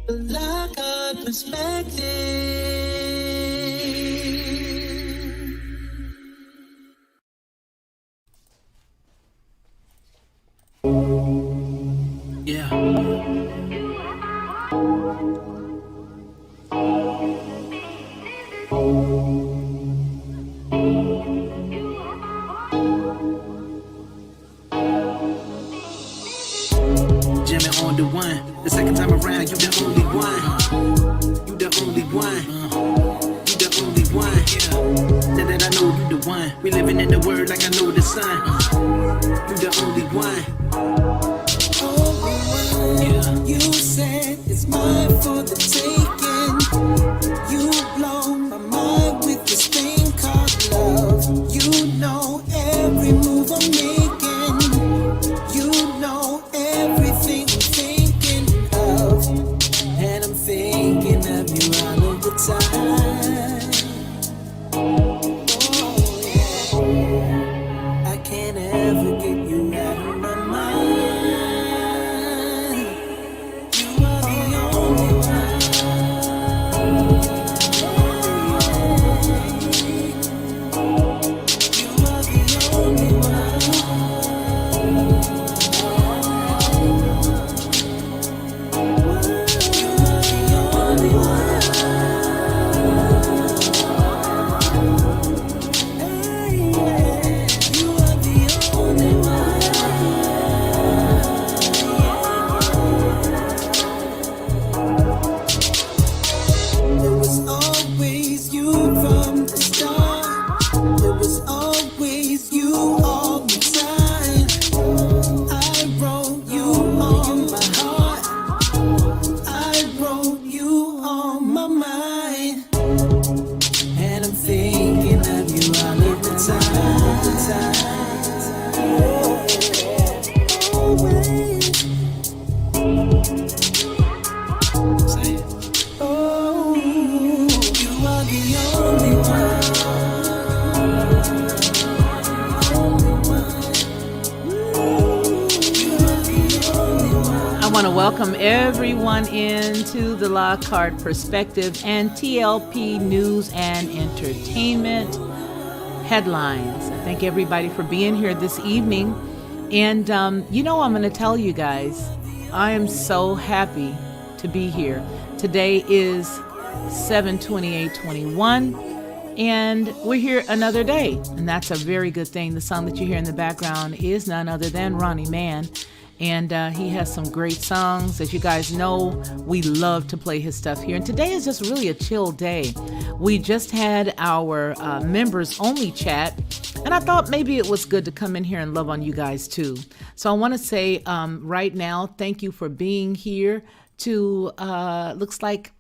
Like a perspective. Yeah. Jamming on the one. The second time around, you the only one. You the only one. You the only one. Yeah. Now that I know you the one. We living in the word like I know the sun. You the only one. Yeah. You said it's mine for the taking. You blow my mind with this thing called love. You know every move I'm making. You know everything I'm thinking of. And I'm thinking of you all of the time. Oh, yeah. I can't ever get you out of my mind. You are the only one. You are the only welcome everyone into the Lockhart Perspective and TLP News and Entertainment Headlines. I thank everybody for being here this evening. And, I'm going to tell you guys, I am so happy to be here. Today is 7/28/21, and we're here another day. And that's a very good thing. The song that you hear in the background is none other than Ronnie Mann. And he has some great songs. As you guys know, we love to play his stuff here. And today is just really a chill day. We just had our members only chat, and I thought maybe it was good to come in here and love on you guys too. So I want to say right now, thank you for being here to, looks like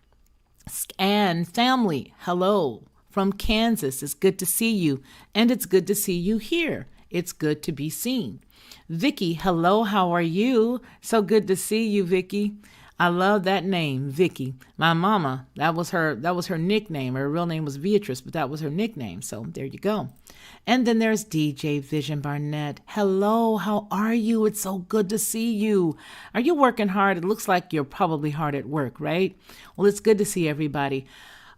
Scan Family. Hello from Kansas. It's good to see you. And it's good to see you here. It's good to be seen. Vicky, hello, how are you? So good to see you, Vicky. I love that name, Vicky. My mama, that was her nickname. Her real name was Beatrice, but that was her nickname. So there you go. And then there's DJ Vision Barnett. Hello, how are you? It's so good to see you. Are you working hard? It looks like you're probably hard at work, right? Well, it's good to see everybody.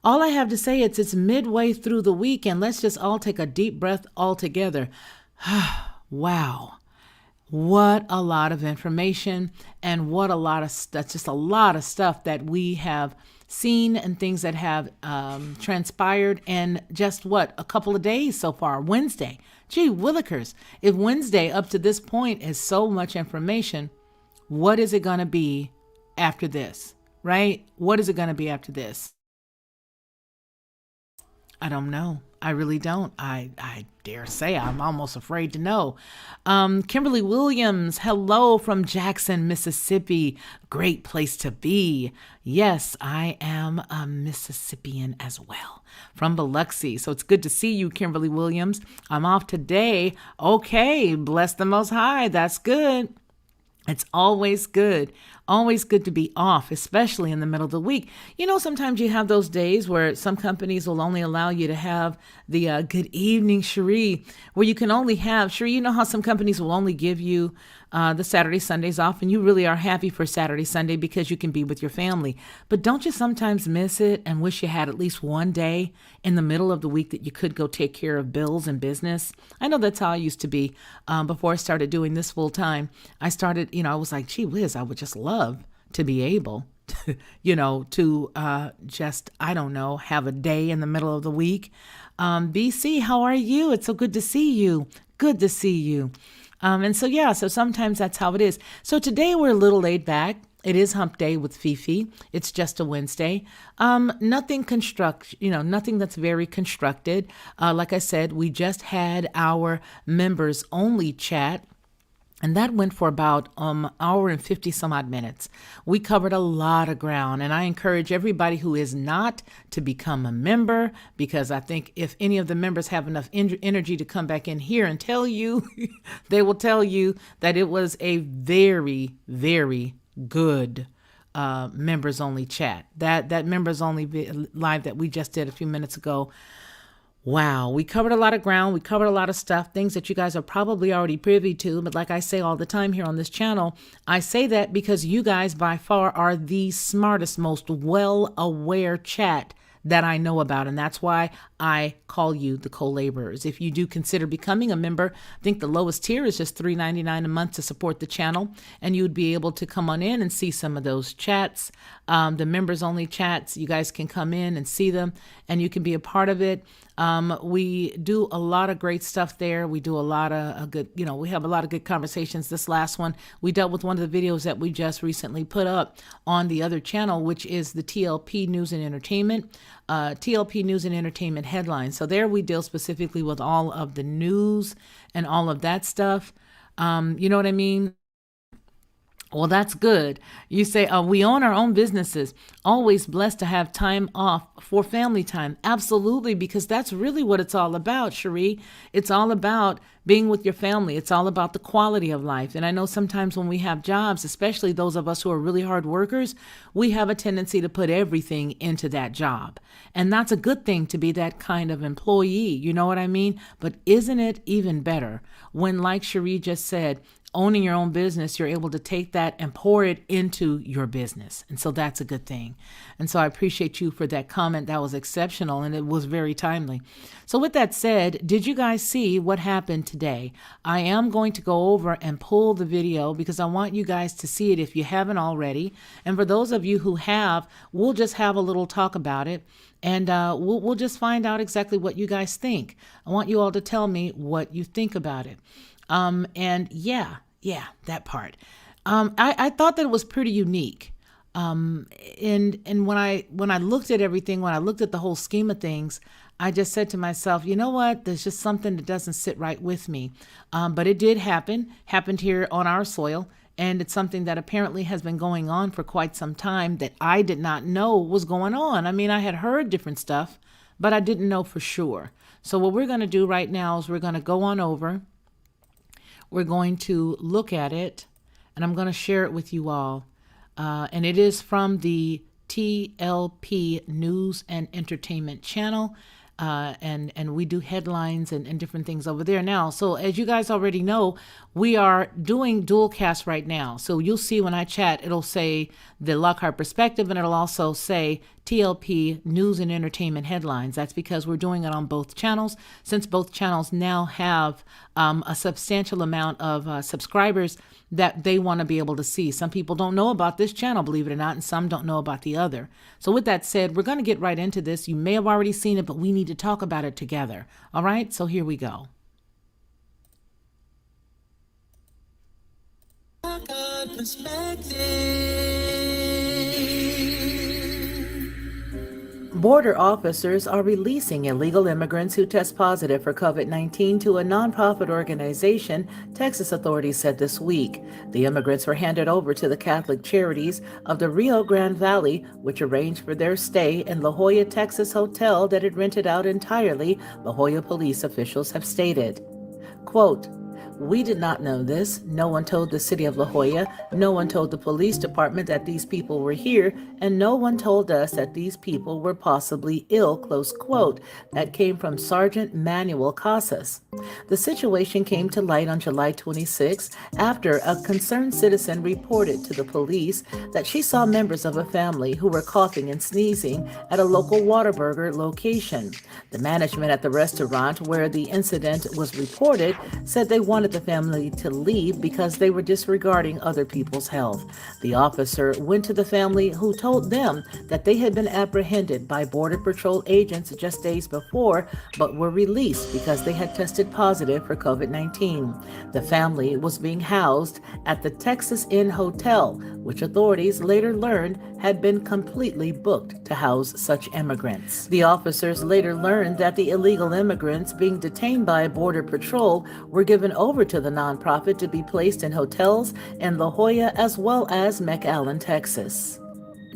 All I have to say is it's midway through the week, and let's just all take a deep breath all together. Wow. What a lot of information, and what a lot of that's just a lot of stuff that we have seen and things that have transpired in just a couple of days so far. Wednesday. Gee willikers. If Wednesday up to this point is so much information, what is it going to be after this, right? What is it going to be after this? I don't know. I really don't. I dare say I'm almost afraid to know. Kimberly Williams, hello from Jackson, Mississippi. Great place to be. Yes, I am a Mississippian as well, from Biloxi. So it's good to see you, Kimberly Williams. I'm off today. Okay, bless the Most High. That's good. It's always good to be off, especially in the middle of the week. You know, sometimes you have those days where some companies will only allow you to have the good evening, Cherie, where you can only have, Cherie, you know how some companies will only give you the Saturday, Sundays off, and you really are happy for Saturday, Sunday because you can be with your family. But don't you sometimes miss it and wish you had at least one day in the middle of the week that you could go take care of bills and business? I know that's how I used to be before I started doing this full time. I started, I was like, gee whiz, I would just love to be able to just, I don't know, have a day in the middle of the week. BC, how are you? It's so good to see you. Good to see you. And so, yeah, so sometimes that's how it is. So today we're a little laid back. It is Hump Day with Fefe. It's just a Wednesday. Nothing nothing that's very constructed. Like I said, we just had our members only chat. And that went for about hour and 50 some odd minutes. We covered a lot of ground, and I encourage everybody who is not to become a member, because I think if any of the members have enough energy to come back in here and tell you, they will tell you that it was a very, very good members only chat. That members only live that we just did a few minutes ago. Wow, we covered a lot of ground. We covered a lot of stuff, things that you guys are probably already privy to. But like I say all the time here on this channel, I say that because you guys by far are the smartest, most well-aware chat that I know about. And that's why I call you the co-laborers. If you do consider becoming a member, I think the lowest tier is just $3.99 a month to support the channel. And you would be able to come on in and see some of those chats. The members only chats, you guys can come in and see them and you can be a part of it. We do a lot of great stuff there. We do a lot of good, we have a lot of good conversations. This last one, we dealt with one of the videos that we just recently put up on the other channel, which is the TLP News and Entertainment, TLP News and Entertainment headlines. So there we deal specifically with all of the news and all of that stuff. You know what I mean? Well, that's good. You say, we own our own businesses. Always blessed to have time off for family time. Absolutely, because that's really what it's all about, Cherie. It's all about being with your family. It's all about the quality of life. And I know sometimes when we have jobs, especially those of us who are really hard workers, we have a tendency to put everything into that job. And that's a good thing to be that kind of employee. You know what I mean? But isn't it even better when, like Cherie just said, owning your own business, you're able to take that and pour it into your business. And so that's a good thing. And so I appreciate you for that comment. That was exceptional and it was very timely. So with that said, did you guys see what happened today? I am going to go over and pull the video because I want you guys to see it if you haven't already. And for those of you who have, we'll just have a little talk about it. And we'll just find out exactly what you guys think. I want you all to tell me what you think about it. And yeah, that part. I thought that it was pretty unique. And when I looked at everything, when I looked at the whole scheme of things, I just said to myself, you know what? There's just something that doesn't sit right with me. But it did happened here on our soil. And it's something that apparently has been going on for quite some time that I did not know was going on. I mean, I had heard different stuff, but I didn't know for sure. So what we're going to do right now is we're going to go on over. We're going to look at it, and I'm going to share it with you all. And it is from the TLP News and Entertainment channel. And we do headlines and different things over there now. So as you guys already know, we are doing dual cast right now. So you'll see when I chat, it'll say the Lockhart Perspective, and it'll also say TLP News and Entertainment headlines. That's because we're doing it on both channels, since both channels now have a substantial amount of subscribers that they want to be able to see. Some people don't know about this channel, believe it or not, and some don't know about the other. So with that said, we're going to get right into this. You may have already seen it, but we need to talk about it together. All right, so here we go. Border officers are releasing illegal immigrants who test positive for COVID-19 to a nonprofit organization, Texas authorities said this week. The immigrants were handed over to the Catholic Charities of the Rio Grande Valley, which arranged for their stay in La Jolla, Texas hotel that it rented out entirely, La Jolla police officials have stated. Quote, "We did not know this. No one told the city of La Jolla. No one told the police department that these people were here, and no one told us that these people were possibly ill," close quote. That came from Sergeant Manuel Casas. The situation came to light on July 26 after a concerned citizen reported to the police that she saw members of a family who were coughing and sneezing at a local Whataburger location. The management at the restaurant where the incident was reported said they wanted the family to leave because they were disregarding other people's health. The officer went to the family, who told them that they had been apprehended by Border Patrol agents just days before, but were released because they had tested positive for COVID-19. The family was being housed at the Texas Inn Hotel, which authorities later learned had been completely booked to house such immigrants. The officers later learned that the illegal immigrants being detained by Border Patrol were given over to the nonprofit to be placed in hotels in La Jolla as well as McAllen, Texas.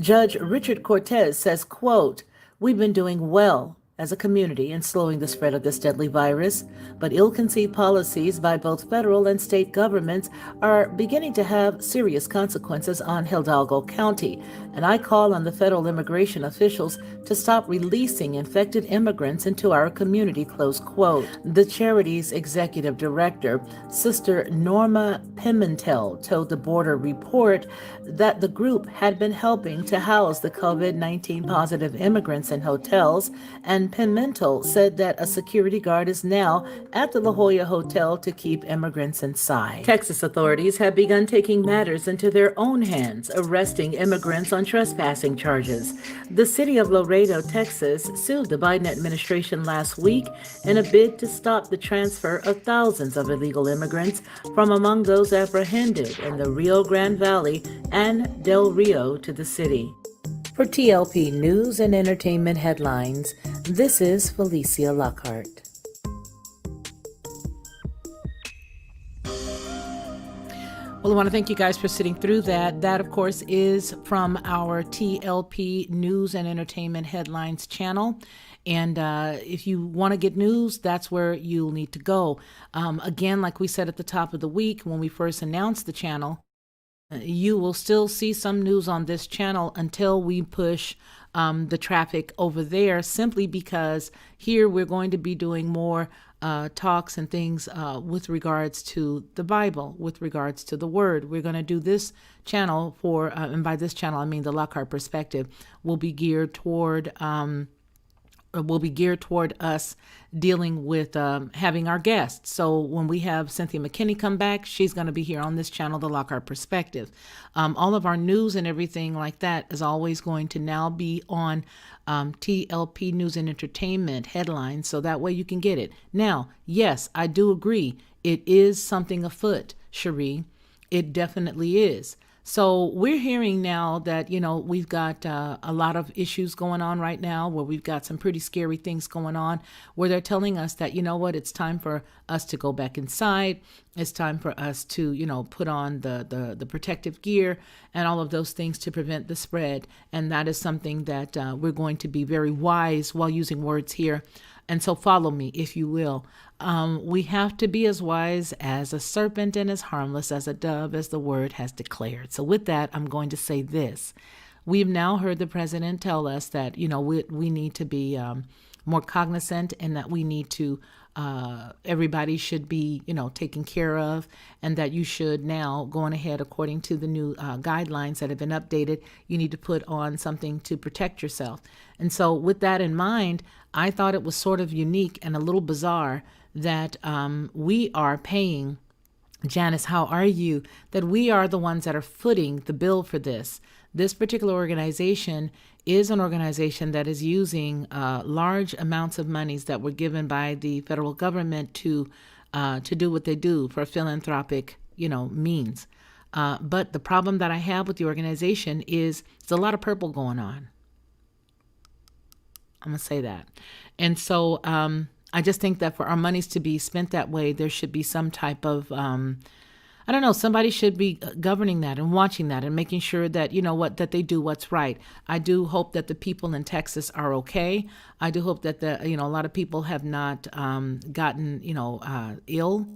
Judge Richard Cortez says, quote, "We've been doing well as a community in slowing the spread of this deadly virus, but ill-conceived policies by both federal and state governments are beginning to have serious consequences on Hidalgo County, and I call on the federal immigration officials to stop releasing infected immigrants into our community," close quote. The charity's executive director, Sister Norma Pimentel, told the Border Report that the group had been helping to house the COVID-19 positive immigrants in hotels, and Pimentel said that a security guard is now at the La Jolla Hotel to keep immigrants inside. Texas authorities have begun taking matters into their own hands, arresting immigrants on trespassing charges. The city of Laredo, Texas, sued the Biden administration last week in a bid to stop the transfer of thousands of illegal immigrants from among those apprehended in the Rio Grande Valley and Del Rio to the city. For TLP News and Entertainment Headlines, this is Felicia Lockhart. Well, I want to thank you guys for sitting through that. That, of course, is from our TLP News and Entertainment Headlines channel. And if you want to get news, that's where you'll need to go. Again, like we said at the top of the week when we first announced the channel, you will still see some news on this channel until we push the traffic over there, simply because here we're going to be doing more talks and things with regards to the Bible, with regards to the Word. We're going to do this channel for, and by this channel I mean the Lockhart Perspective, will be geared toward us dealing with having our guests. So when we have Cynthia McKinney come back, she's going to be here on this channel, The Lockhart Perspective. All of our news and everything like that is always going to now be on TLP News and Entertainment Headlines, so that way you can get it. Now, yes, I do agree. It is something afoot, Cherie. It definitely is. So we're hearing now that, we've got a lot of issues going on right now, where we've got some pretty scary things going on, where they're telling us that, it's time for us to go back inside. It's time for us to, put on the protective gear and all of those things to prevent the spread. And that is something that we're going to be very wise while using words here. And so follow me, if you will. We have to be as wise as a serpent and as harmless as a dove, as the word has declared. So with that, I'm going to say this. We've now heard the president tell us that, we need to be more cognizant, and that we need to, everybody should be, taken care of, and that you should now, going ahead according to the new guidelines that have been updated, you need to put on something to protect yourself. And so with that in mind, I thought it was sort of unique and a little bizarre that we are paying, Janice, how are you, that we are the ones that are footing the bill for this. This particular organization is an organization that is using large amounts of monies that were given by the federal government to do what they do for philanthropic, means. But the problem that I have with the organization is there's a lot of purple going on. I'm going to say that. And so I just think that for our monies to be spent that way, there should be some type of, somebody should be governing that and watching that and making sure that, that they do what's right. I do hope that the people in Texas are okay. I do hope that a lot of people have not gotten, ill.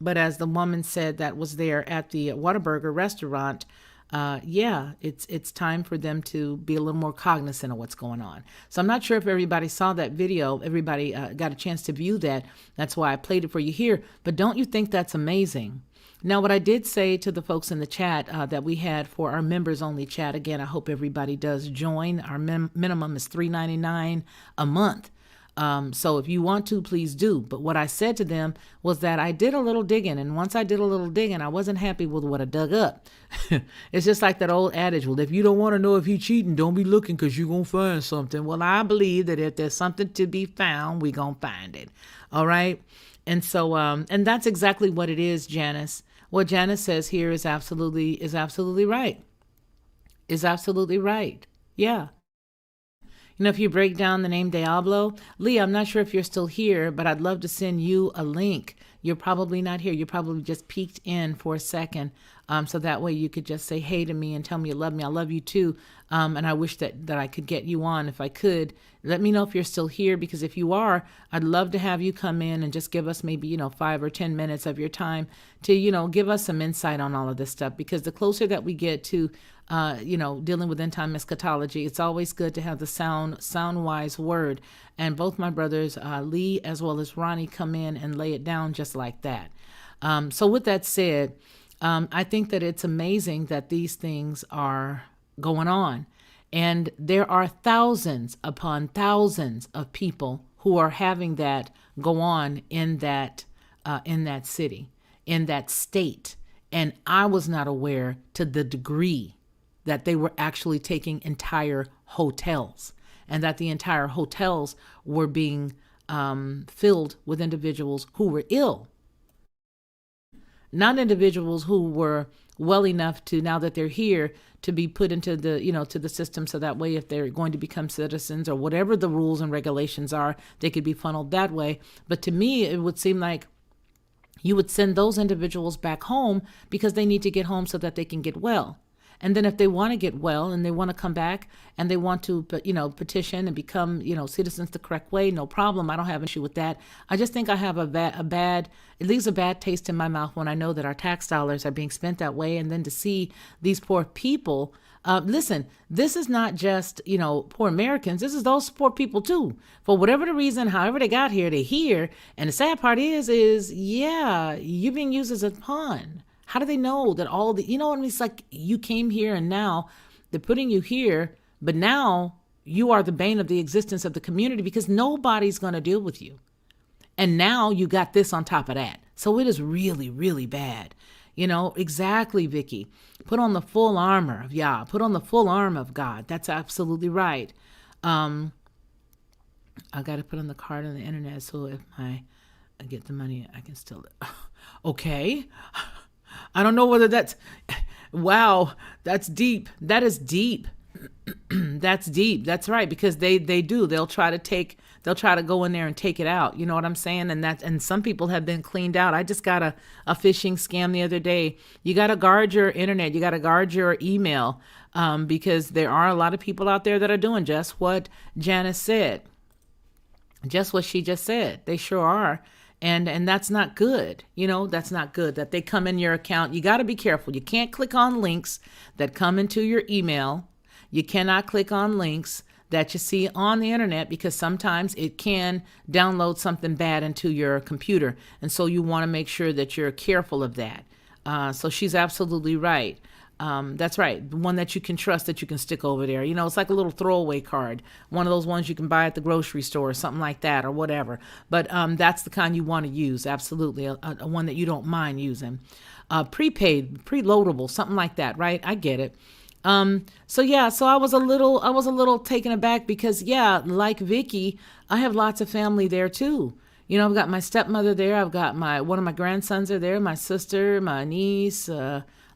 But as the woman said that was there at the Whataburger restaurant, yeah, it's time for them to be a little more cognizant of what's going on. So I'm not sure if everybody saw that video, everybody got a chance to view that. That's why I played it for you here. But don't you think that's amazing? Now, what I did say to the folks in the chat that we had for our members only chat, again, I hope everybody does join. Our minimum is $3.99 a month. So if you want to, please do. But what I said to them was that I did a little digging. And once I did a little digging, I wasn't happy with what I dug up. It's just like that old adage, well, if you don't want to know if you're cheating, don't be looking because you're going to find something. Well, I believe that if there's something to be found, we're going to find it. All right. And so, and that's exactly what it is, Janice. What Janice says here is absolutely right. Is absolutely right. Yeah. You know, if you break down the name Diablo, Lee, I'm not sure if you're still here, but I'd love to send you a link. You're probably not here. You probably just peeked in for a second. So that way you could just say hey to me and tell me you love me. I love you too. And I wish that I could get you on if I could. Let me know if you're still here, because if you are, I'd love to have you come in and just give us maybe, 5 or 10 minutes of your time to, give us some insight on all of this stuff. Because the closer that we get to, dealing with end time eschatology, it's always good to have the sound wise word. And both my brothers, Lee as well as Ronnie, come in and lay it down just like that. So with that said, I think that it's amazing that these things are going on. And there are thousands upon thousands of people who are having that go on in that city, in that state. And I was not aware to the degree that they were actually taking entire hotels, and that the entire hotels were being filled with individuals who were ill. Not individuals who were well enough to, now that they're here, to be put into the, to the system. So that way, if they're going to become citizens or whatever the rules and regulations are, they could be funneled that way. But to me, it would seem like you would send those individuals back home because they need to get home so that they can get well. And then if they want to get well and they want to come back and they want to, petition and become, citizens the correct way, no problem. I don't have an issue with that. I just think I have it leaves a bad taste in my mouth when I know that our tax dollars are being spent that way. And then to see these poor people, listen, this is not just, poor Americans. This is those poor people too. For whatever the reason, however they got here, they're here. And the sad part is, yeah, you're being used as a pawn. How do they know that all the, what I mean? It's like you came here and now they're putting you here, but now you are the bane of the existence of the community because nobody's going to deal with you. And now you got this on top of that. So it is really, really bad. Exactly, Vicky. Put on the full armor of Yah. Put on the full armor of God. That's absolutely right. I got to put on the card on the internet. So if I get the money, I can still, okay. I don't know whether that's, wow, that's deep. That is deep. That's deep. That's right. Because they do, they'll try to go in there and take it out. You know what I'm saying? And some people have been cleaned out. I just got a phishing scam the other day. You got to guard your internet. You got to guard your email, because there are a lot of people out there that are doing just what Janice said. Just what she just said. They sure are. And that's not good. That's not good that they come in your account. You got to be careful. You can't click on links that come into your email. You cannot click on links that you see on the internet because sometimes it can download something bad into your computer. And so you want to make sure that you're careful of that. So she's absolutely right. That's right. The one that you can trust that you can stick over there. It's like a little throwaway card. One of those ones you can buy at the grocery store or something like that or whatever. But that's the kind you want to use. Absolutely. A one that you don't mind using. Prepaid, preloadable, something like that. Right. I get it. So I was a little taken aback because, like Vicky, I have lots of family there too. I've got my stepmother there. I've got one of my grandsons are there, my sister, my niece,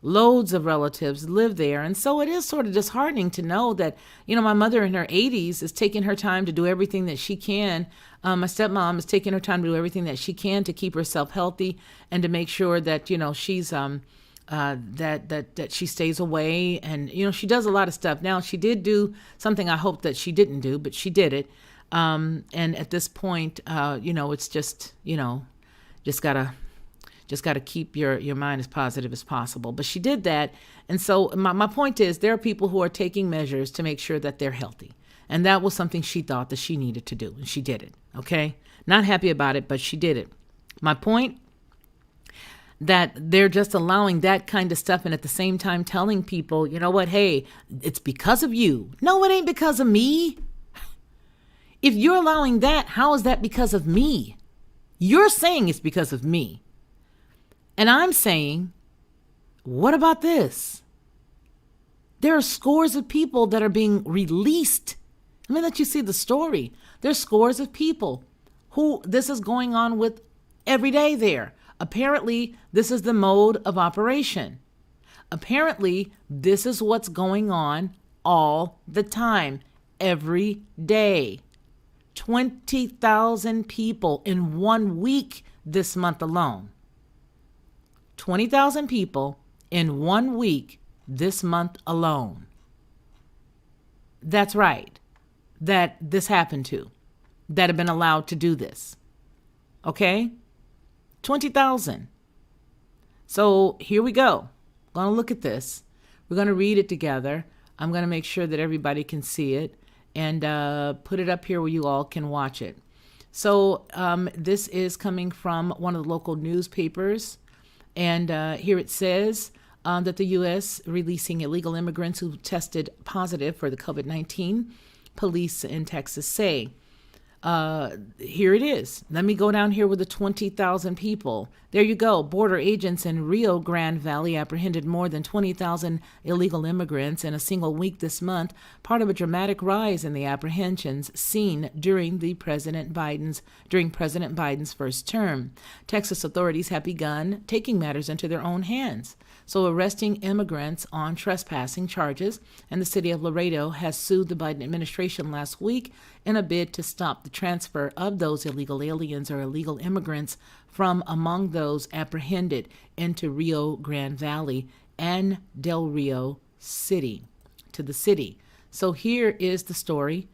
loads of relatives live there. And so it is sort of disheartening to know that, my mother in her 80s is taking her time to do everything that she can. My stepmom is taking her time to do everything that she can to keep herself healthy and to make sure that, she's, that she stays away. And, she does a lot of stuff. Now, she did do something I hope that she didn't do, but she did it. And at this point, it's just, just gotta Just got to keep your mind as positive as possible. But she did that. And so my point is, there are people who are taking measures to make sure that they're healthy. And that was something she thought that she needed to do. And she did it. Okay. Not happy about it, but she did it. My point, that they're just allowing that kind of stuff and at the same time telling people, you know what, hey, it's because of you. No, it ain't because of me. If you're allowing that, how is that because of me? You're saying it's because of me. And I'm saying, what about this? There are scores of people that are being released. Let me let you see the story. There's scores of people who this is going on with every day there. Apparently, this is the mode of operation. Apparently, this is what's going on all the time, every day. 20,000 people in 1 week this month alone. 20,000 people in 1 week this month alone. That's right. That this happened to, that have been allowed to do this. Okay? 20,000. So here we go. Going to look at this. We're going to read it together. I'm going to make sure that everybody can see it and put it up here where you all can watch it. So this is coming from one of the local newspapers. And here it says that the U.S. releasing illegal immigrants who tested positive for the COVID-19, police in Texas say. Here it is. Let me go down here with the 20,000 people. There you go. Border agents in Rio Grande Valley apprehended more than 20,000 illegal immigrants in a single week this month, part of a dramatic rise in the apprehensions seen during President Biden's first term. Texas authorities have begun taking matters into their own hands. So arresting immigrants on trespassing charges, and the city of Laredo has sued the Biden administration last week in a bid to stop the transfer of those illegal aliens or illegal immigrants from among those apprehended into Rio Grande Valley and Del Rio City, to the city. So here is the story.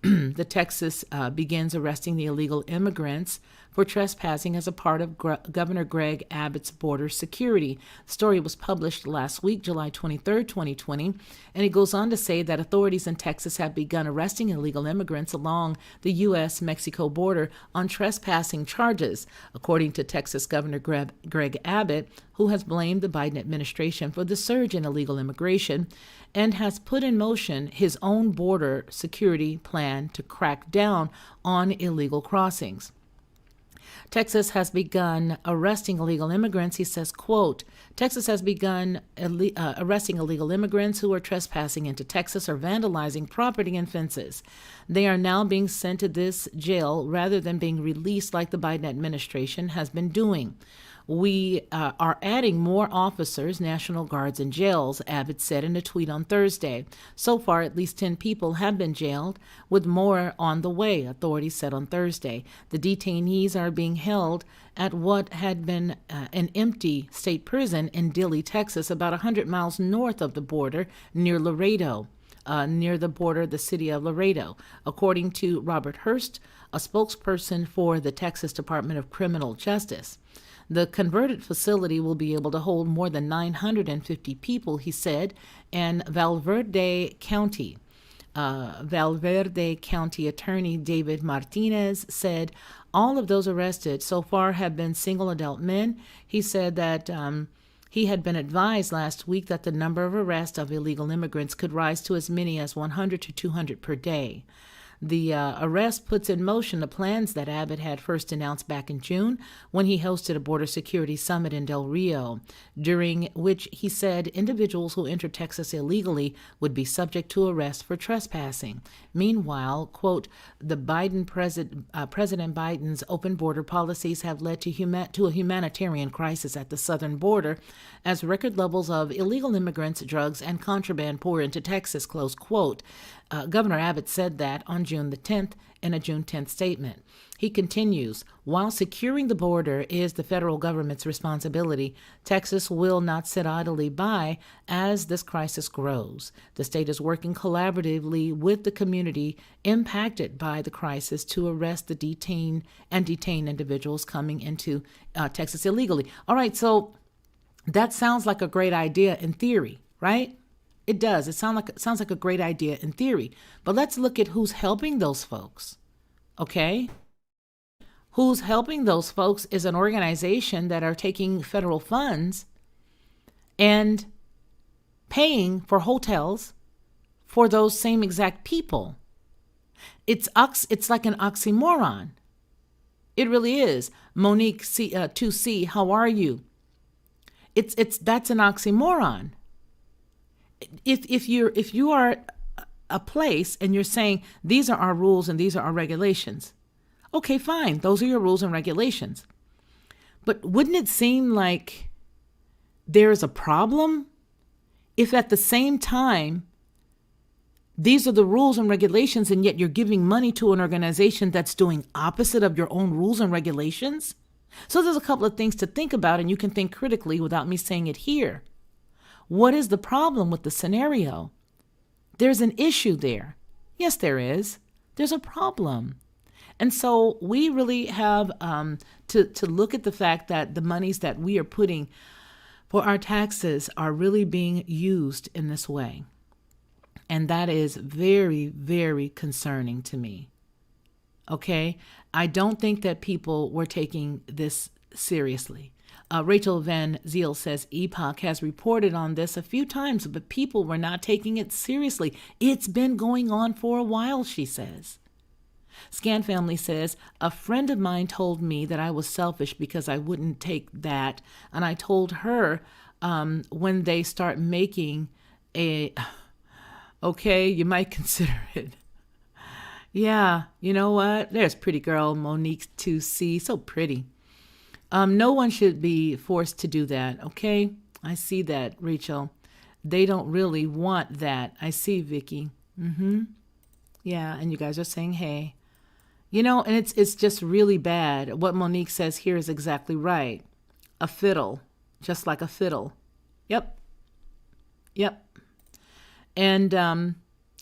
The Texas begins arresting the illegal immigrants for trespassing as a part of Governor Greg Abbott's border security. The story was published last week, July 23, 2020, and it goes on to say that authorities in Texas have begun arresting illegal immigrants along the U.S.-Mexico border on trespassing charges, according to Texas Governor Greg Abbott, who has blamed the Biden administration for the surge in illegal immigration and has put in motion his own border security plan to crack down on illegal crossings. Texas has begun arresting illegal immigrants. He says, quote, Texas has begun arresting illegal immigrants who are trespassing into Texas or vandalizing property and fences. They are now being sent to this jail rather than being released like the Biden administration has been doing. We are adding more officers, National Guards, and jails, Abbott said in a tweet on Thursday. So far, at least 10 people have been jailed, with more on the way, authorities said on Thursday. The detainees are being held at what had been an empty state prison in Dilley, Texas, about 100 miles north of the border near Laredo. Near the border, the city of Laredo, according to Robert Hurst, a spokesperson for the Texas Department of Criminal Justice. The converted facility will be able to hold more than 950 people, he said, and Valverde County Attorney David Martinez said all of those arrested so far have been single adult men. He said that he had been advised last week that the number of arrests of illegal immigrants could rise to as many as 100 to 200 per day. The arrest puts in motion the plans that Abbott had first announced back in June when he hosted a border security summit in Del Rio, during which he said individuals who enter Texas illegally would be subject to arrest for trespassing. Meanwhile, quote, the President Biden's open border policies have led to a humanitarian crisis at the southern border as record levels of illegal immigrants, drugs, and contraband pour into Texas, close quote. Governor Abbott said that on June the 10th in a June 10th statement. He continues, while securing the border is the federal government's responsibility, Texas will not sit idly by as this crisis grows. The state is working collaboratively with the community impacted by the crisis to arrest the detain individuals coming into Texas illegally. All right, so that sounds like a great idea in theory, right? It does. It sounds like a great idea in theory. But let's look at who's helping those folks. Okay? Who's helping those folks is an organization that are taking federal funds and paying for hotels for those same exact people. It's like an oxymoron. It really is. Monique 2C, how are you? That's an oxymoron. If you are a place and you're saying these are our rules and these are our regulations, okay, fine, those are your rules and regulations. But wouldn't it seem like there is a problem if at the same time these are the rules and regulations and yet you're giving money to an organization that's doing opposite of your own rules and regulations? So there's a couple of things to think about, and you can think critically without me saying it here. What is the problem with the scenario? There's an issue there. Yes, there is. There's a problem. And so we really have to look at the fact that the monies that we are putting for our taxes are really being used in this way. And that is very, very concerning to me. Okay? I don't think that people were taking this seriously. Rachel Van Ziel says EPOC has reported on this a few times, but people were not taking it seriously. It's been going on for a while, she says. Scan Family says, a friend of mine told me that I was selfish because I wouldn't take that. And I told her when they start making okay, you might consider it. Yeah, you know what? There's pretty girl Monique 2C, so pretty. No one should be forced to do that, okay? I see that, Rachel. They don't really want that. I see, Vicky. Yeah, and you guys are saying, hey. You know, and it's just really bad. What Monique says here is exactly right. A fiddle, just like a fiddle. Yep. And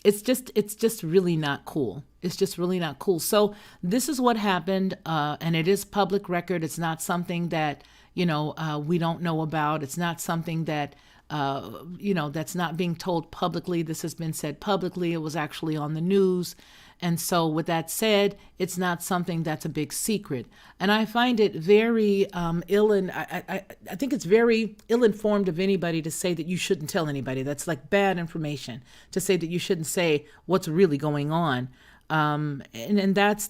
it's just really not cool. It's just really not cool. So this is what happened, and it is public record. It's not something that, we don't know about. It's not something that, that's not being told publicly. This has been said publicly. It was actually on the news. And so with that said, it's not something that's a big secret. And I find it very I think it's very ill-informed of anybody to say that you shouldn't tell anybody. That's like bad information to say that you shouldn't say what's really going on. And that's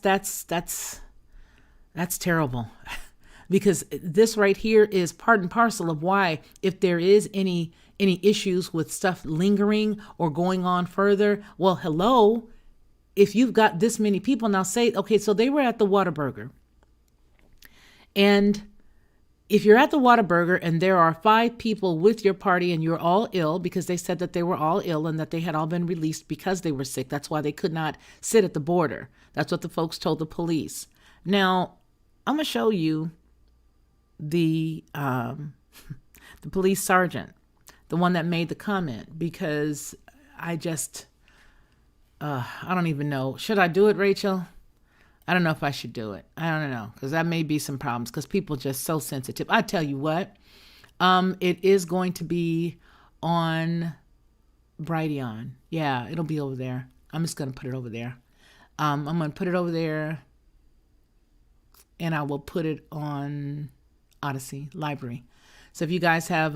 terrible. Because this right here is part and parcel of why, if there is any issues with stuff lingering or going on further, well, hello, if you've got this many people, now say, okay, so they were at the Whataburger. And if you're at the Whataburger and there are 5 people with your party and you're all ill, because they said that they were all ill and that they had all been released because they were sick. That's why they could not sit at the border. That's what the folks told the police. Now, I'm going to show you the police sergeant, the one that made the comment, because I don't even know. Should I do it, Rachel? I don't know if I should do it. I don't know, because that may be some problems, because people are just so sensitive. I tell you what, it is going to be on Brighteon. Yeah, it'll be over there. I'm just going to put it over there. I'm going to put it over there, and I will put it on Odyssey Library. So if you guys have,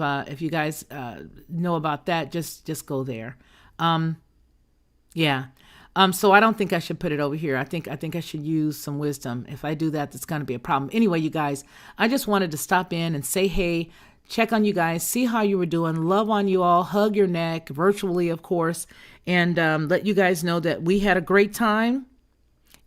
know about that, just go there. Yeah. So I don't think I should put it over here. I think I should use some wisdom. If I do that, that's going to be a problem. Anyway, you guys, I just wanted to stop in and say, hey, check on you guys, see how you were doing, love on you all, hug your neck, virtually, of course, and let you guys know that we had a great time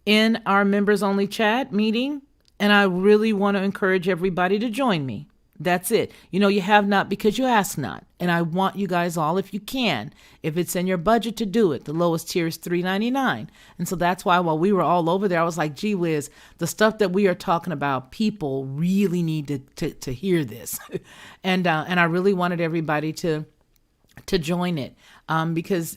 in our members only chat meeting. And I really want to encourage everybody to join me. That's it. You have not because you ask not. And I want you guys all, if you can, if it's in your budget, to do it. The lowest tier is $3.99. And so that's why while we were all over there, I was like, gee whiz, the stuff that we are talking about, people really need to hear this. And I really wanted everybody to join it, because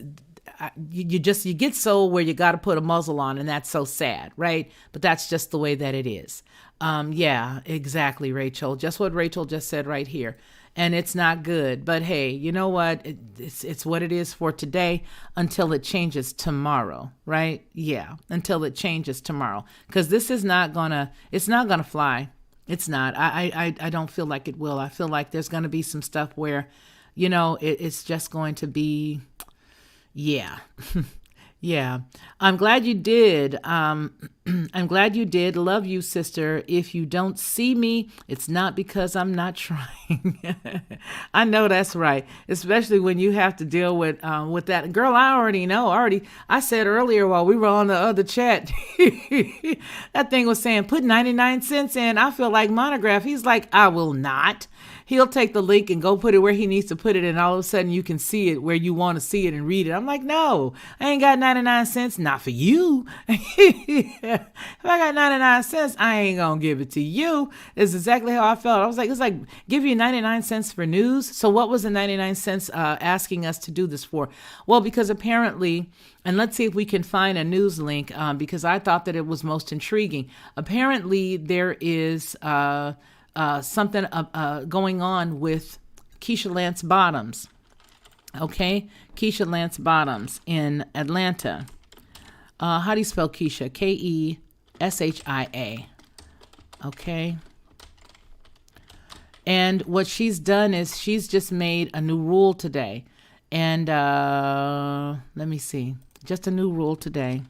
you get so where you got to put a muzzle on, and that's so sad, right? But that's just the way that it is. Yeah, exactly, Rachel. Just what Rachel just said right here. And it's not good. But hey, you know what? It's what it is for today until it changes tomorrow, right? Yeah, until it changes tomorrow. Because this is it's not gonna fly. It's not. I don't feel like it will. I feel like there's gonna be some stuff where, it's just going to be, yeah. Yeah. I'm glad you did. I'm glad you did. Love you, sister. If you don't see me, it's not because I'm not trying. I know that's right. Especially when you have to deal with that. Girl, I already know. I said earlier while we were on the other chat, that thing was saying, put 99 cents in. I feel like Monograph. He's like, I will not. He'll take the link and go put it where he needs to put it, and all of a sudden you can see it where you want to see it and read it. I'm like, no, I ain't got 99 cents. Not for you. If I got 99 cents, I ain't going to give it to you. It's exactly how I felt. I was like, it's like, give you 99 cents for news. So what was the 99 cents asking us to do this for? Well, because apparently, and let's see if we can find a news link, because I thought that it was most intriguing. Apparently there is something going on with Keisha Lance Bottoms. Okay? Keisha Lance Bottoms in Atlanta. How do you spell Keisha? Keshia. Okay? And what she's done is she's just made a new rule today. And let me see. Just a new rule today.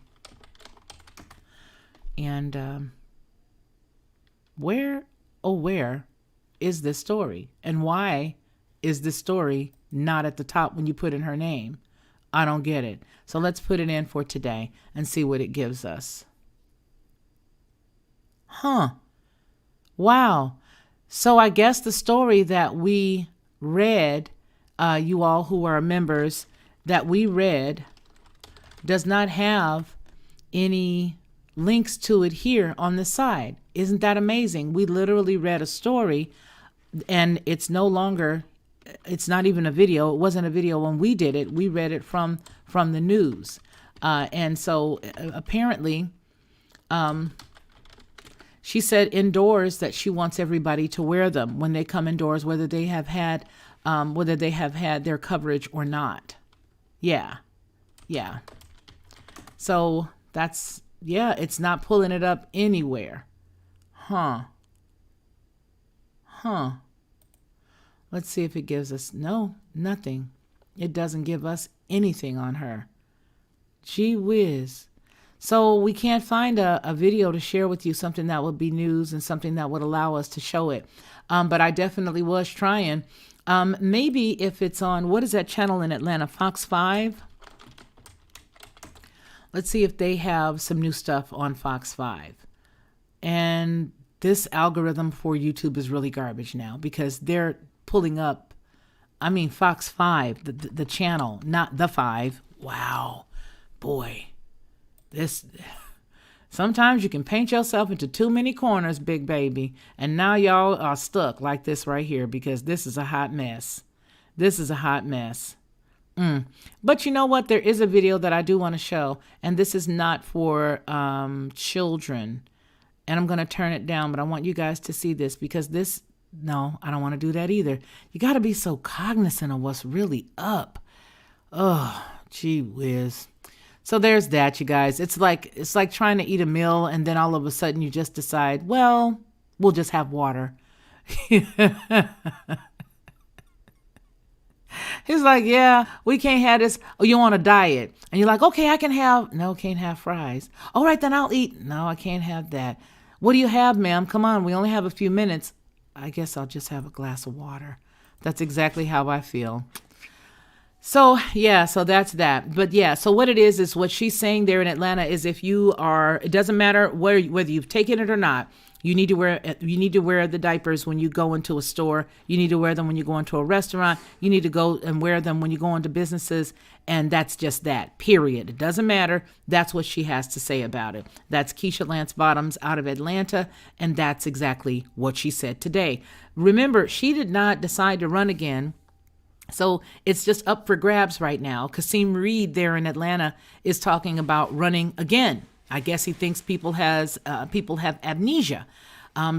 And where is this story? And why is this story not at the top when you put in her name? I don't get it. So let's put it in for today and see what it gives us. Wow. So I guess the story that we read, you all who are members, that we read does not have any links to it here on the side. Isn't that amazing? We literally read a story, and it's no longer, it's not even a video. It wasn't a video when we did it. We read it from the news. And so apparently, she said indoors that she wants everybody to wear them when they come indoors, whether they have had their coverage or not. Yeah. So that's, it's not pulling it up anywhere. Let's see if it gives us, no, nothing. It doesn't give us anything on her. Gee whiz. So we can't find a video to share with you, something that would be news and something that would allow us to show it. But I definitely was trying. Maybe if it's on, what is that channel in Atlanta? Fox 5? Let's see if they have some new stuff on Fox 5. And this algorithm for YouTube is really garbage now, because they're pulling up, Fox 5, the channel, not the 5. Wow. Boy. Sometimes you can paint yourself into too many corners, big baby. And now y'all are stuck like this right here, because this is a hot mess. But you know what? There is a video that I do want to show, and this is not for children. And I'm going to turn it down, but I want you guys to see this, because no, I don't want to do that either. You got to be so cognizant of what's really up. Oh, gee whiz. So there's that, you guys. It's like trying to eat a meal, and then all of a sudden you just decide, well, we'll just have water. He's like, yeah, we can't have this. Oh, you on a diet. And you're like, okay, I can have, no, can't have fries. All right, then I'll eat. No, I can't have that. What do you have, ma'am? Come on, we only have a few minutes. I guess I'll just have a glass of water. That's exactly how I feel. So, yeah, so that's that. But yeah, so what it is what she's saying there in Atlanta is, if you are, it doesn't matter whether you've taken it or not, You need to wear the diapers when you go into a store. You need to wear them when you go into a restaurant. You need to go and wear them when you go into businesses. And that's just that, period. It doesn't matter. That's what she has to say about it. That's Keisha Lance Bottoms out of Atlanta. And that's exactly what she said today. Remember, she did not decide to run again. So it's just up for grabs right now. Kasim Reed there in Atlanta is talking about running again. I guess he thinks people have amnesia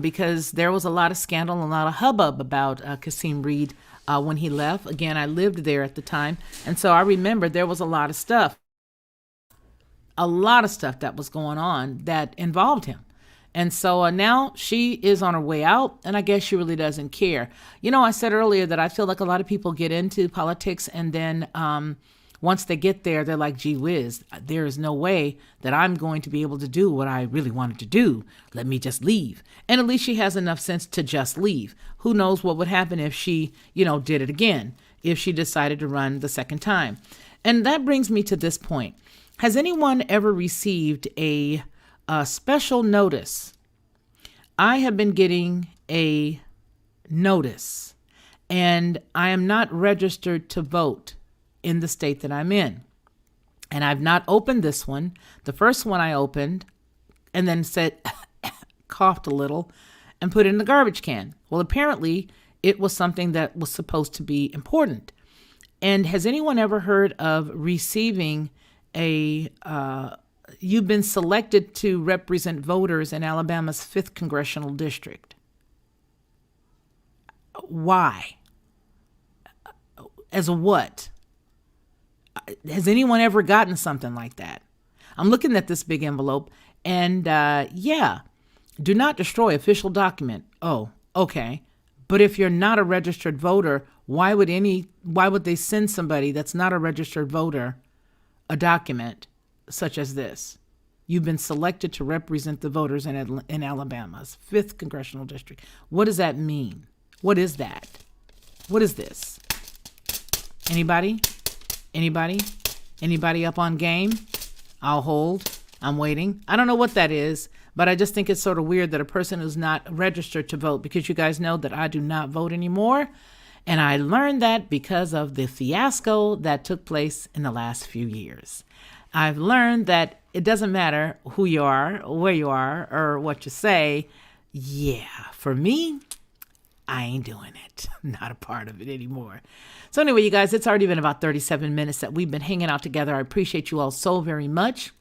because there was a lot of scandal, and a lot of hubbub about Kasim Reed when he left. Again, I lived there at the time, and so I remember there was a lot of stuff that was going on that involved him. And so now she is on her way out, and I guess she really doesn't care. You know, I said earlier that I feel like a lot of people get into politics, and then once they get there, they're like, gee whiz, there is no way that I'm going to be able to do what I really wanted to do. Let me just leave. And at least she has enough sense to just leave. Who knows what would happen if she, did it again, if she decided to run the second time. And that brings me to this point. Has anyone ever received a special notice? I have been getting a notice, and I am not registered to vote in the state that I'm in. And I've not opened this one. The first one I opened and then said, coughed a little and put it in the garbage can. Well, apparently it was something that was supposed to be important. And has anyone ever heard of receiving you've been selected to represent voters in Alabama's 5th congressional district? Why? As a what? Has anyone ever gotten something like that? I'm looking at this big envelope, and do not destroy official document. Oh, okay. But if you're not a registered voter, why would they send somebody that's not a registered voter a document such as this? You've been selected to represent the voters in Alabama's 5th congressional district. What does that mean? What is that? What is this? Anybody? Anybody up on game? I'll hold. I'm waiting. I don't know what that is, but I just think it's sort of weird that a person who's not registered to vote, because you guys know that I do not vote anymore. And I learned that because of the fiasco that took place in the last few years. I've learned that it doesn't matter who you are, where you are, or what you say. Yeah, for me, I ain't doing it. I'm not a part of it anymore. So anyway, you guys, it's already been about 37 minutes that we've been hanging out together. I appreciate you all so very much.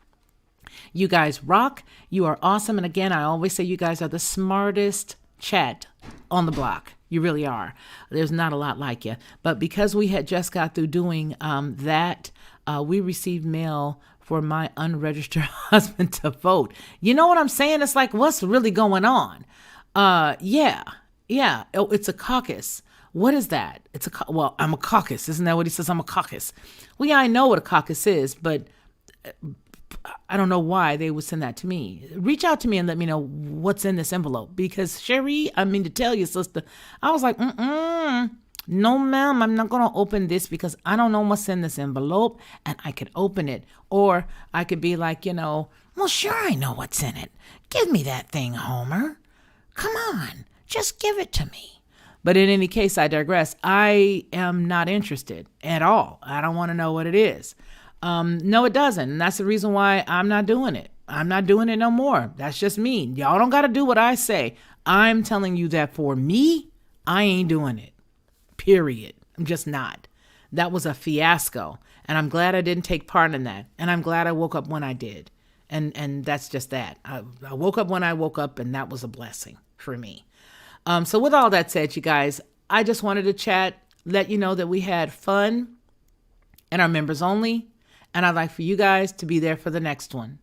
You guys rock. You are awesome. And again, I always say you guys are the smartest chat on the block. You really are. There's not a lot like you. But because we had just got through doing that, we received mail for my unregistered husband to vote. You know what I'm saying? It's like, what's really going on? Yeah. Oh, it's a caucus. What is that? Well, I'm a caucus. Isn't that what he says? I'm a caucus. Well, yeah, I know what a caucus is, but I don't know why they would send that to me. Reach out to me and let me know what's in this envelope. Because Sherry, I mean to tell you, sister, I was like, no, ma'am, I'm not going to open this because I don't know what's in this envelope, and I could open it. Or I could be like, well, sure, I know what's in it. Give me that thing, Homer. Come on, just give it to me. But in any case, I digress. I am not interested at all. I don't want to know what it is. No, it doesn't. And that's the reason why I'm not doing it. I'm not doing it no more. That's just me. Y'all don't got to do what I say. I'm telling you that for me, I ain't doing it. Period. I'm just not. That was a fiasco. And I'm glad I didn't take part in that. And I'm glad I woke up when I did. And that's just that. I woke up when I woke up, and that was a blessing for me. So with all that said, you guys, I just wanted to chat, let you know that we had fun and our members only. And I'd like for you guys to be there for the next one.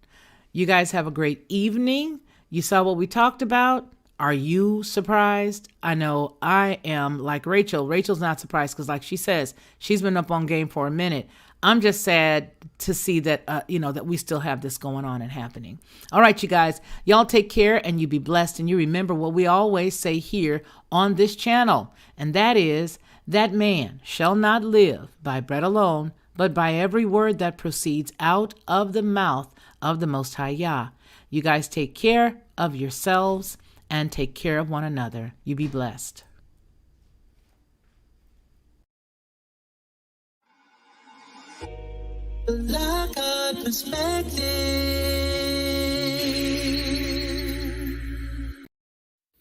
You guys have a great evening. You saw what we talked about. Are you surprised? I know I am like Rachel. Rachel's not surprised because like she says, she's been up on game for a minute. I'm just sad to see that, that we still have this going on and happening. All right, you guys, y'all take care and you be blessed. And you remember what we always say here on this channel. And that is that man shall not live by bread alone, but by every word that proceeds out of the mouth of the Most High Yah. You guys take care of yourselves and take care of one another. You be blessed. Black Art Perspective.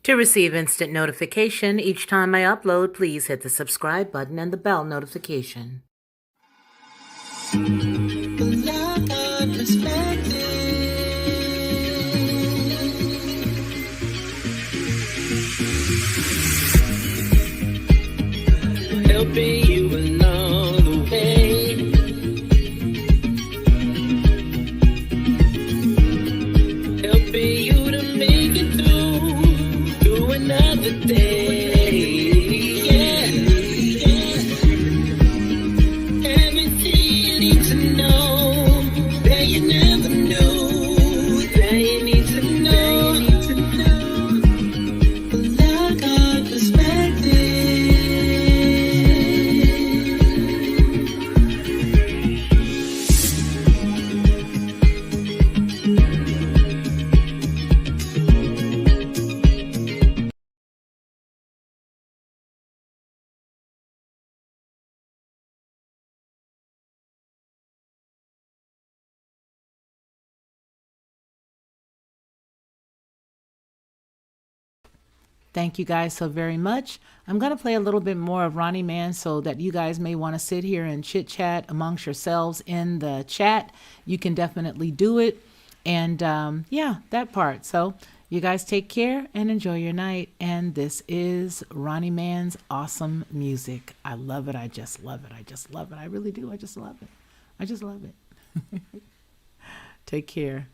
To receive instant notification each time I upload, please hit the subscribe button and the bell notification. Black Art Perspective. Helping you along the way. Helping you to make it through another day. Yeah, yeah. Everything you need to know that you never knew, that you need to know. Black Art Perspective. Thank you guys so very much. I'm going to play a little bit more of Ronnie Man so that you guys may want to sit here and chit chat amongst yourselves in the chat. You can definitely do it. And yeah, that part. So you guys take care and enjoy your night. And this is Ronnie Man's awesome music. I love it. I just love it. I just love it. I really do. I just love it. I just love it. Take care.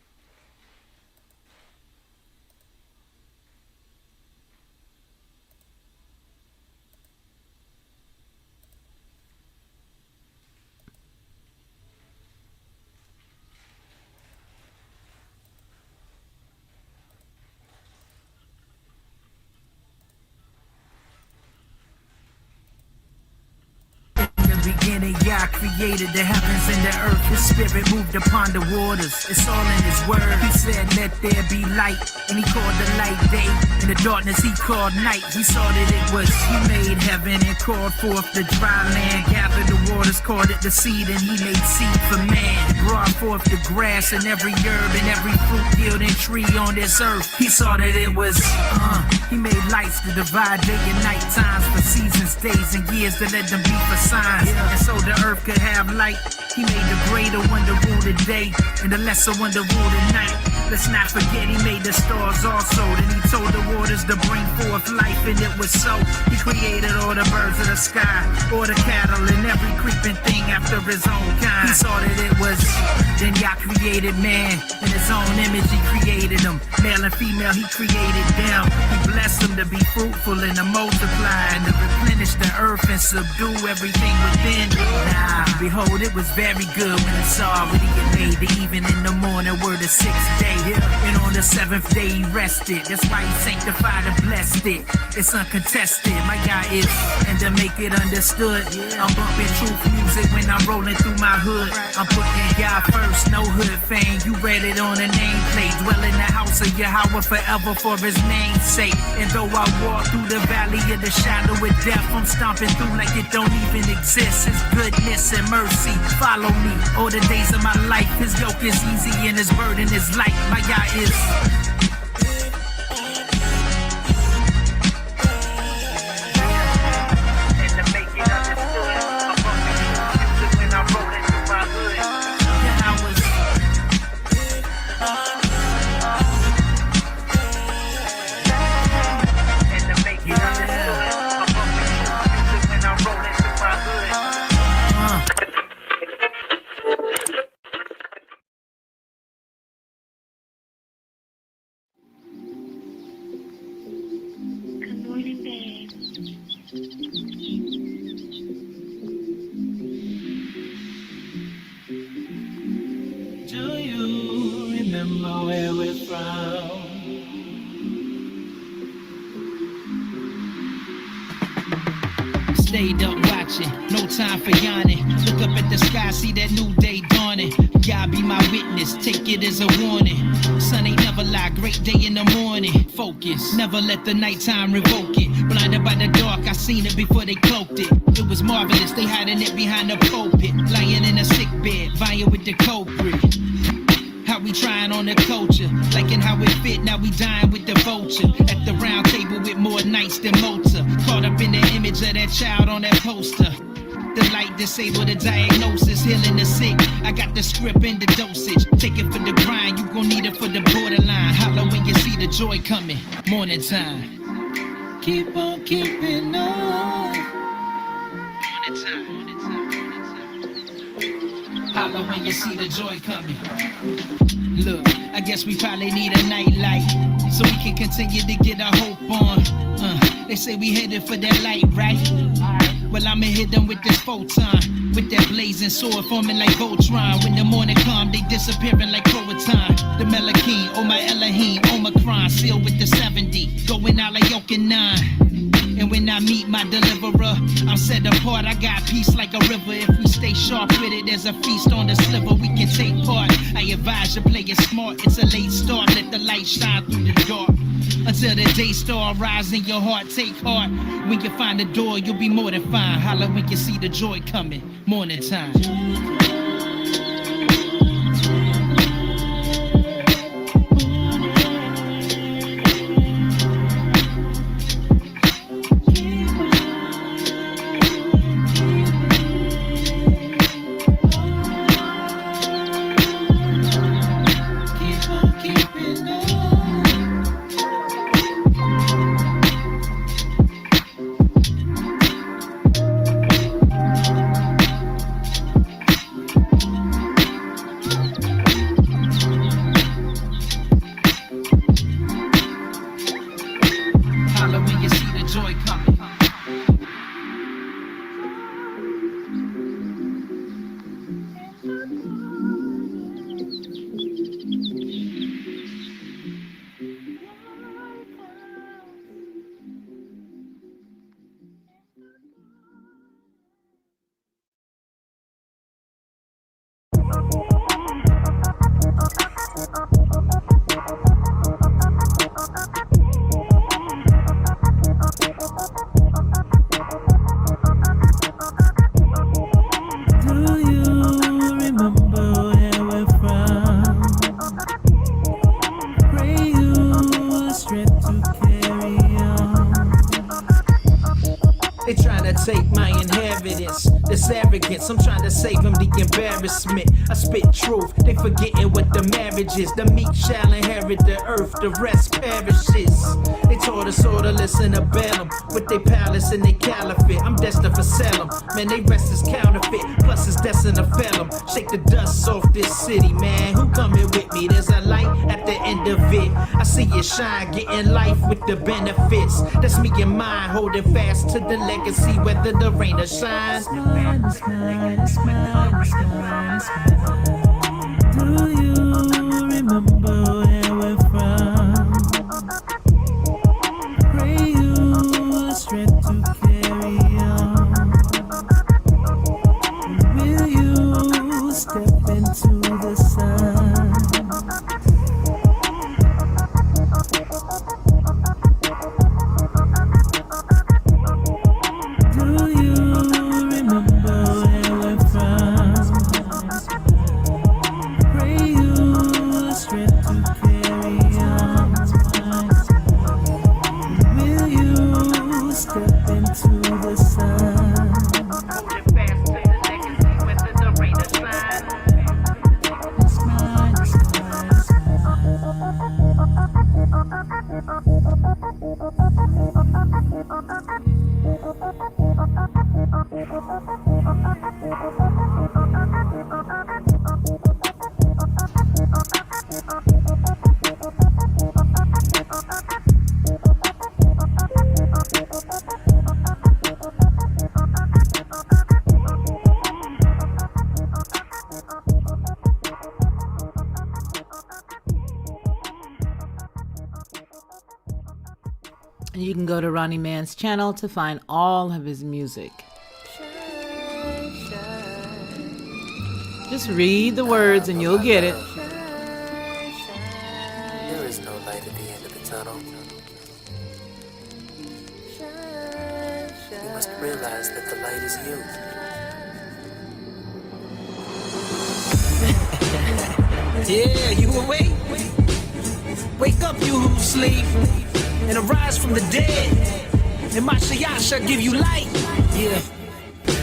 Beginning, Yah created the heavens and the earth. His spirit moved upon the waters. It's all in his word. He said, let there be light. And he called the light day. In the darkness he called night. He saw that it was. He made heaven and called forth the dry land. Gathered the waters, called it the seed. And he made seed for man. Brought forth the grass and every herb and every fruit yielding tree on this earth. He saw that it was. He made lights to divide day and night times for seasons, days and years to let them be for signs. And so the earth could have light. He made the greater one to rule the day and the lesser one to rule the night. Let's not forget he made the stars also. Then he told the waters to bring forth life, and it was so. He created all the birds of the sky, all the cattle and every creeping thing after his own kind. He saw that it was. Then Yah created man. In his own image he created them. Male and female he created them. He blessed them to be fruitful and to multiply and to replenish the earth and subdue everything within. Nah, behold, it was very good when he saw what he had made. The even in the morning were the sixth day. And on the seventh day he rested. That's why he sanctified and blessed it. It's uncontested. My Yah is, and to make it understood, I'm bumping truth music when I'm rolling through my hood. I'm putting Yah first, no hood fame. You read it on the nameplate. Dwell in the house of Yahweh forever for his name's sake. And though I walk through the valley of the shadow of death, I'm stomping through like it don't even exist. His goodness and mercy follow me all the days of my life. His yoke is easy and his burden is light. My Yah is. Stayed up watching, no time for yawning. Look up at the sky, see that new day dawning. God be my witness, take it as a warning. Sun ain't never lie, great day in the morning. Focus, never let the nighttime revoke it. Blinded by the dark, I seen it before they cloaked it. It was marvelous, they hiding it behind the pulpit. Lying in a sick bed, vying with the culprit. How we trying on the culture, liking how it fit, now we dying with the vulture. At the round table with more nights than Mozart. Caught up in the image of that child on that poster. The light disable the diagnosis, healing the sick. I got the script and the dosage. Take it for the grind, you gon' need it for the borderline. Holler when you see the joy coming, morning time. Keep on keeping on. Morning time. Holler when you see the joy coming. Look, I guess we probably need a nightlight so we can continue to get our hope on. They say we headed for that light, right? Well, I'ma hit them with this photon, with that blazing sword forming like Voltron. When the morning come, they disappearing like Croatan. The Melakine, oh my Elohim, Omicron, sealed with the 70, going out like Yoke and 9. And when I meet my deliverer, I'm set apart, I got peace like a river. If we stay sharp with it, there's a feast on the sliver, we can take part. I advise you play it smart, it's a late start, let the light shine through the dark. Until the day star rise in your heart, take heart. When you find the door, you'll be more than fine. Holler when you see the joy coming, morning time. I'm trying to save him the embarrassment. I spit truth, they forgetting what the marriage is. The meek shall inherit the earth, the rest perishes. They taught us all to listen to Balaam with their palace and their caliphate. I'm destined for Salem, man, they rest is counterfeit. Plus it's destined to fail 'em. Shake the dust off this city, man. Who coming with me? There's a light at the end of it. I see you shine, getting life with the benefits. That's me and mine, holding fast to the legacy, whether the rain or shine. Do you remember where we're from? Pray you the strength to carry on. Will you step into the sun? Do you remember where we're from? Pray you the strength to carry on. Will you step into the sun? Holding fast to the legacy, whether the rain or shine. It's mine, it's mine, it's You can go to Ronnie Man's channel to find all of his music. Just Just read the words and you'll get it. There is no light at the end of the tunnel. You must realize that the light is you. Yeah, you awake? Wake up, you who sleep, and arise from the dead. And my Shayah shall give you light. Yeah.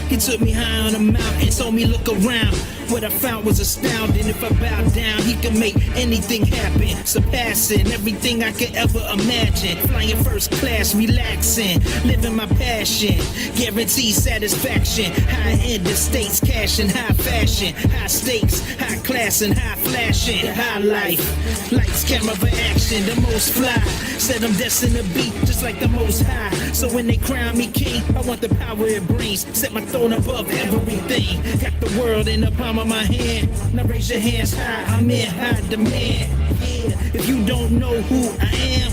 He took me high on a mountain, told me look around. What I found was astounding. If I bow down, he can make anything happen, surpassing everything I could ever imagine. Flying first class, relaxing, living my passion, guaranteed satisfaction. High-end estates, cash and high fashion, high stakes, high class and high flashing, high life. Lights, camera for action, the most fly. Said I'm destined to be just like the most high. So when they crown me king, I want the power it brings. Set my throne above everything. Got the world in the palm of my hand. Now raise your hands high, I'm in high demand. Yeah, if you don't know who I am,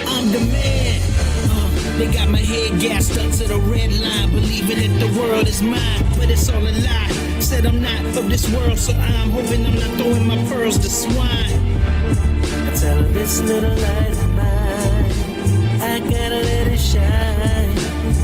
I'm the man. They got my head gassed up to the red line, believing that the world is mine, but it's all a lie. Said I'm not of this world, so I'm hoping I'm not throwing my pearls to swine. I tell her this little light of mine, I gotta let it shine,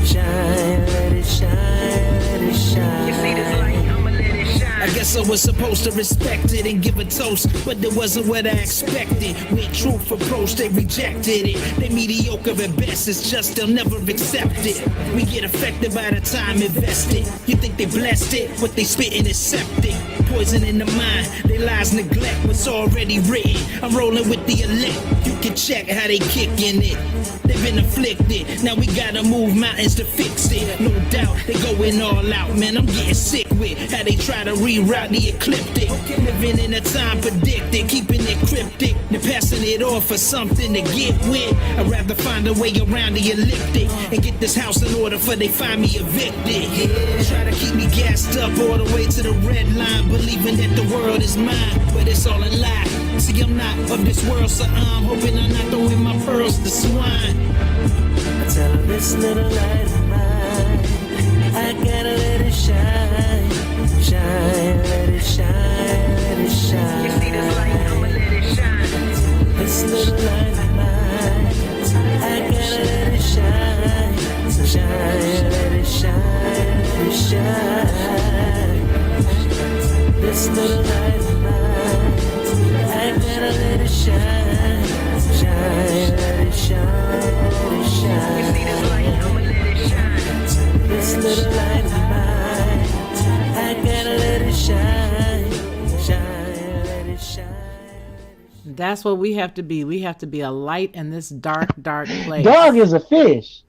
shine, let it shine, let it shine. You see this light, I'ma let it shine. I guess I was supposed to respect it and give a toast, but it wasn't what I expected. With truth approach, they rejected it. They mediocre at best, it's just they'll never accept it. We get affected by the time invested. You think they blessed it, what they spitting is septic. Poison in the mind, they lies neglect what's already written. I'm rolling with the elect, you can check how they kicking it. They've been afflicted, now we gotta move mountains to fix it. No doubt, they going all out, man, I'm getting sick with how they try to reroute the ecliptic. Living in a time predicted, keeping it cryptic. They're passing it off for something to get with. I'd rather find a way around the elliptic and get this house in order before they find me evicted. Yeah, try to keep me gassed up all the way to the red line, believing that the world is mine, but it's all a lie. See, I'm not of this world, so I'm hoping I'm not throwing my pearls to swine. I tell her this little light of mine, I gotta let it shine, shine, let it shine, let it shine. You see this light, I'ma let it shine. This little light of mine, I gotta let it shine, shine, let it shine, let it shine. This little light of mine, I gotta let it shine, shine, let it shine, let it shine. You see this light, I'ma let it shine. This little light of mine, I gotta let it shine, shine, let it shine. That's what we have to be. We have to be a light in this dark, dark place. Dog is a fish.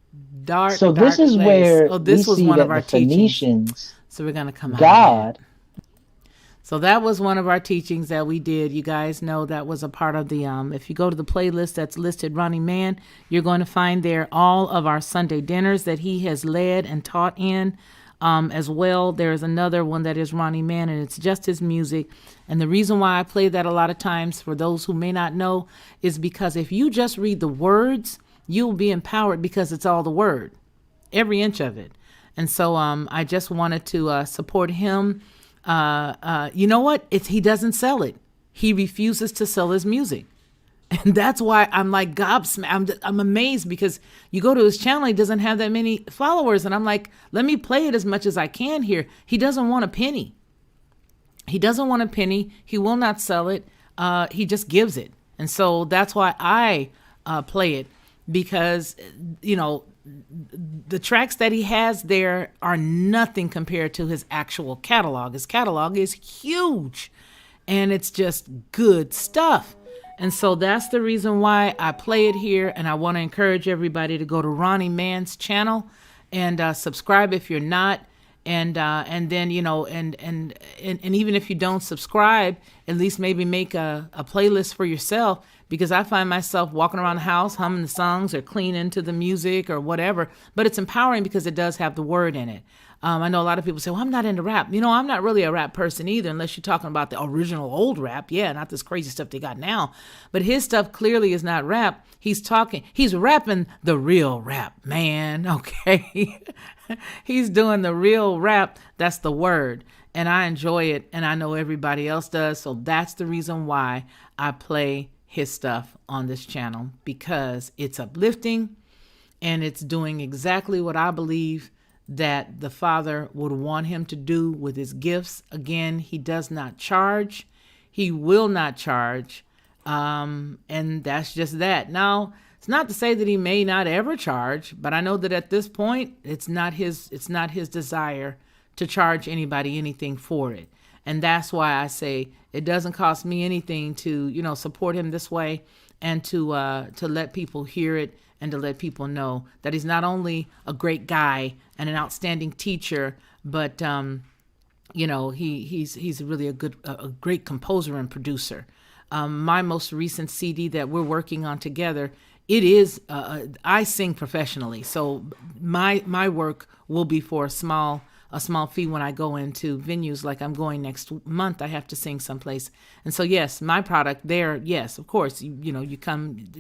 Dark, So dark this is place. where this we was see one that of our the teachings. Phoenicians, So we're going to come out of God, that. So that was one of our teachings that we did. You guys know that was a part of the, if you go to the playlist that's listed, Ronnie Man, you're going to find there all of our Sunday dinners that he has led and taught in. As well, there is another one that is Ronnie Man, and it's just his music. And the reason why I play that a lot of times, for those who may not know, is because if you just read the words, you'll be empowered because it's all the word, every inch of it. And so I just wanted to support him. You know what? He doesn't sell it. He refuses to sell his music. And that's why I'm like gobsmacked. I'm amazed because you go to his channel, he doesn't have that many followers. And I'm like, let me play it as much as I can here. He doesn't want a penny. He doesn't want a penny. He will not sell it. He just gives it. And so that's why I play it, because, you know, the tracks that he has there are nothing compared to his actual catalog. His catalog is huge and it's just good stuff. And so that's the reason why I play it here. And I want to encourage everybody to go to Ronnie Man's channel and subscribe if you're not. And then, you know, and even if you don't subscribe, at least maybe make a playlist for yourself, because I find myself walking around the house humming the songs or cleaning to the music or whatever. But it's empowering because it does have the word in it. I know a lot of people say, well, I'm not into rap. You know, I'm not really a rap person either, unless you're talking about the original old rap. Yeah, not this crazy stuff they got now. But his stuff clearly is not rap. He's rapping the real rap, man. Okay. He's doing the real rap. That's the word. and I enjoy it, and I know everybody else does. So that's the reason why I play his stuff on this channel, because it's uplifting and it's doing exactly what I believe that the Father would want him to do with his gifts. Again, he does not charge. He will not charge. And that's just that. Now, it's not to say that he may not ever charge, but I know that at this point, it's not his desire to charge anybody anything for it. And that's why I say it doesn't cost me anything to, support him this way, and to let people hear it, and to let people know that he's not only a great guy and an outstanding teacher, but he's really a great composer and producer. My most recent CD that we're working on together, it is I sing professionally, so my work will be for a small fee when I go into venues. Like I'm going next month, I have to sing someplace, and so yes, my product there, yes, of course, you come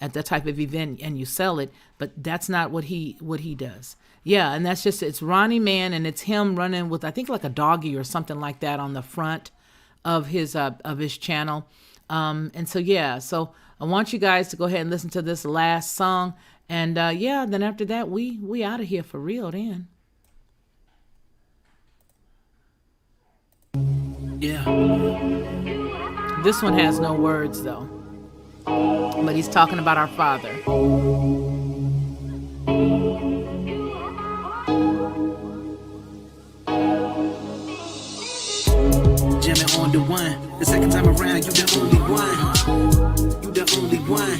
at that type of event and you sell it, but that's not what he does. Yeah, and that's just, it's Ronnie Man, and it's him running with, I think, like a doggy or something like that on the front of his channel. And so yeah, so I want you guys to go ahead and listen to this last song, and then after that we out of here for real then. Yeah. This one has no words though, but he's talking about our Father. Jamming on the one. The second time around, you the only one. You the only one.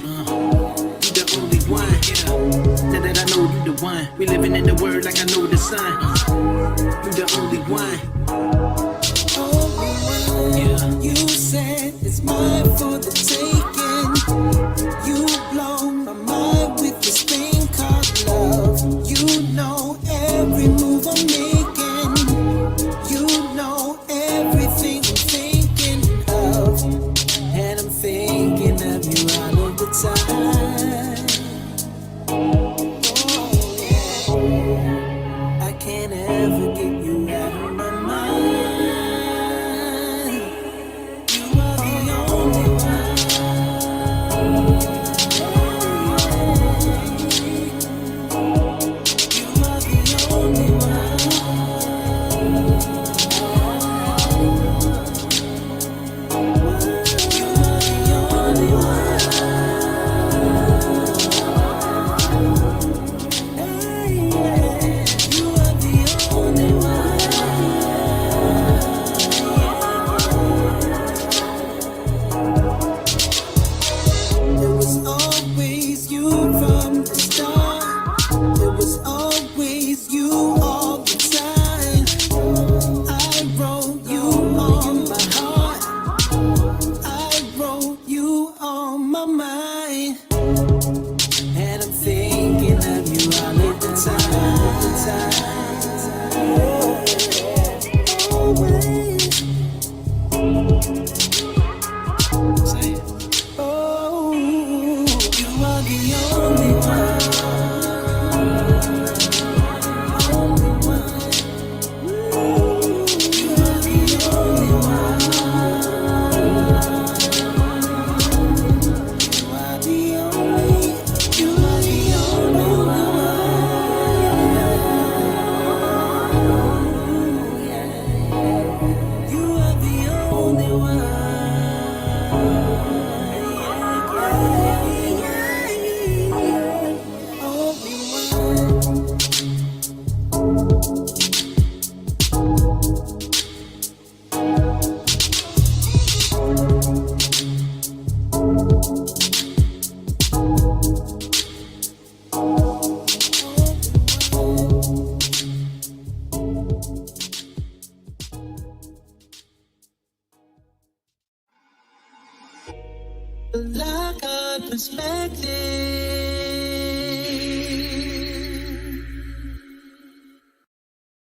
You the only one. Yeah. Now that I know you the one. We living in the word like I know the sun. You the only one. Yeah. You said it's mine for the taking. You blow my mind with this thing called love. You know every move I'm making. You know everything I'm thinking of. And I'm thinking of you all of the time. Oh, yeah. I can't ever get you out of my mind. Like a perspective.